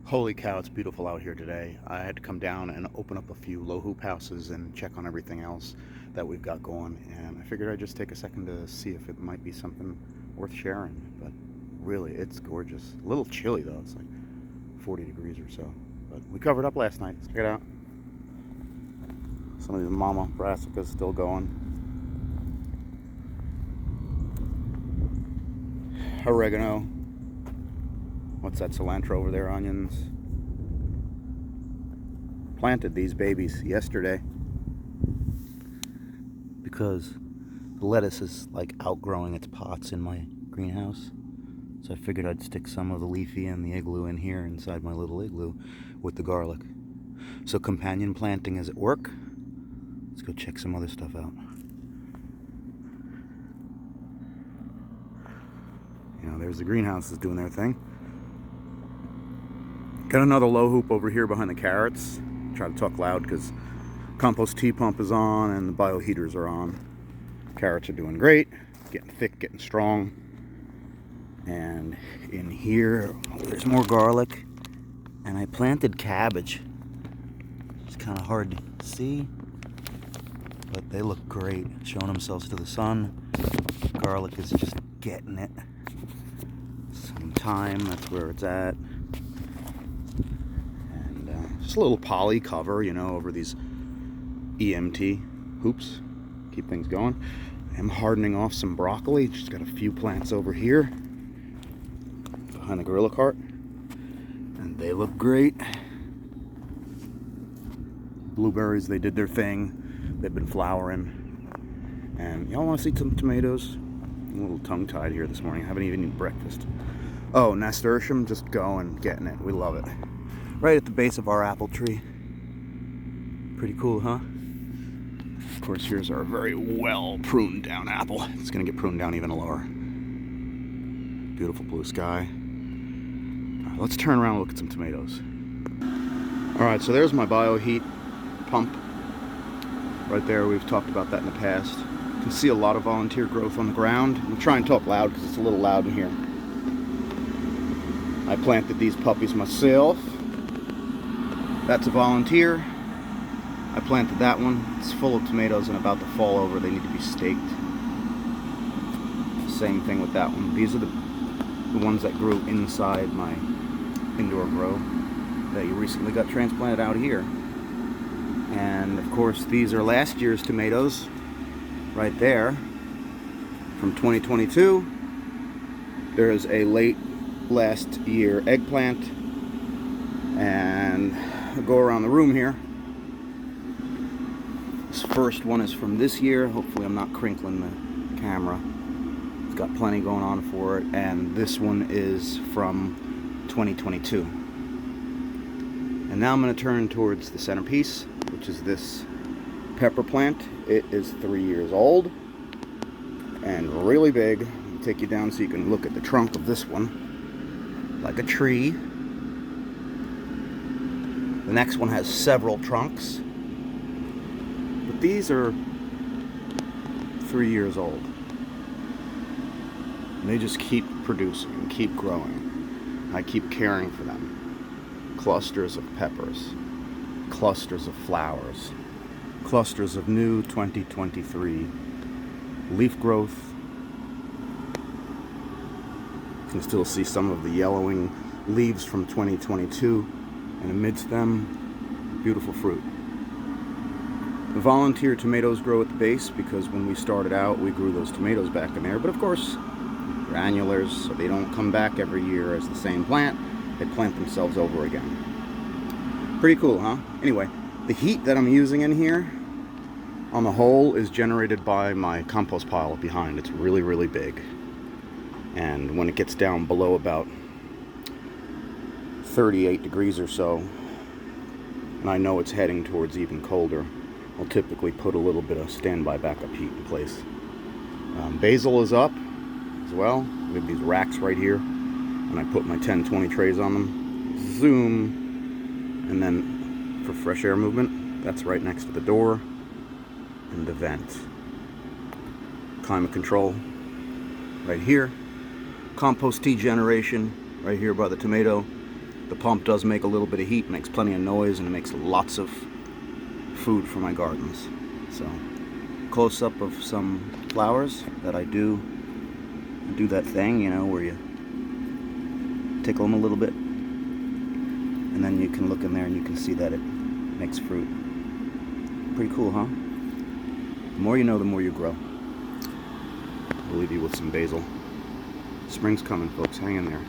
Holy cow, it's beautiful out here today. I had to come down and open up a few low hoop houses and check on everything else that we've got going. And I figured I'd just take a second to see if it might be something worth sharing. But really, it's gorgeous. A little chilly though, it's like 40 degrees or so. But we covered up last night. Check it out. Some of these mama brassicas still going. Oregano. What's that, cilantro over there? Onions. Planted these babies yesterday because the lettuce is like outgrowing its pots in my greenhouse. So I figured I'd stick some of the leafy and the igloo in here inside my little igloo with the garlic. So companion planting is at work. Let's go check some other stuff out. You know, there's the greenhouses doing their thing. Got another low hoop over here behind the carrots. Try to talk loud because compost tea pump is on and the bioheaters are on. Carrots are doing great, getting thick, getting strong. And in here, there's more garlic. And I planted cabbage. It's kind of hard to see, but they look great, showing themselves to the sun. Garlic is just getting it. Some thyme, that's where it's at. Just a little poly cover, you know, over these EMT hoops. Keep things going. I'm hardening off some broccoli. Just got a few plants over here behind the gorilla cart. And they look great. Blueberries, they did their thing. They've been flowering. And y'all want to see some tomatoes? I'm a little tongue-tied here this morning. I haven't even eaten breakfast. Oh, nasturtium, just going, getting it. We love it. Right at the base of our apple tree. Pretty cool, huh? Of course, here's our very well pruned down apple. It's gonna get pruned down even lower. Beautiful blue sky. All right, let's turn around and look at some tomatoes. All right, so there's my bioheat pump. Right there, we've talked about that in the past. You can see a lot of volunteer growth on the ground. I'm gonna try and talk loud because it's a little loud in here. I planted these puppies myself. That's a volunteer. I planted that one. It's full of tomatoes and about to fall over. They need to be staked. Same thing with that one. These are the ones that grew inside my indoor grow that you recently got transplanted out here. And of course, these are last year's tomatoes right there from 2022. There's a late last year eggplant, and I'll go around the room here. This first one is from this year. Hopefully I'm not crinkling the camera. It's got plenty going on for it. And this one is from 2022. And now I'm going to turn towards the centerpiece, which is this pepper plant. It is 3 years old and really big. I'll take you down so you can look at the trunk of this one, like a tree. The next one has several trunks, but these are 3 years old. And they just keep producing and keep growing. I keep caring for them. Clusters of peppers, clusters of flowers, clusters of new 2023 leaf growth. You can still see some of the yellowing leaves from 2022. And amidst them, beautiful fruit. The volunteer tomatoes grow at the base because when we started out, we grew those tomatoes back in there. But of course, they're annulars, so they don't come back every year as the same plant. They plant themselves over again. Pretty cool, huh? Anyway, the heat that I'm using in here, on the whole, is generated by my compost pile behind. It's really, really big. And when it gets down below about 38 degrees or so, and I know it's heading towards even colder, I'll typically put a little bit of standby backup heat in place. Basil is up as well. We have these racks right here, and I put my 10-20 trays on them. Zoom, and then for fresh air movement, that's right next to the door and the vent. Climate control right here. Compost tea generation right here by the tomato. The pump does make a little bit of heat, makes plenty of noise, and it makes lots of food for my gardens. So, close up of some flowers that I do that thing, you know, where you tickle them a little bit, and then you can look in there and you can see that it makes fruit. Pretty cool, huh? The more you know, the more you grow. I'll leave you with some basil. Spring's coming, folks. Hang in there.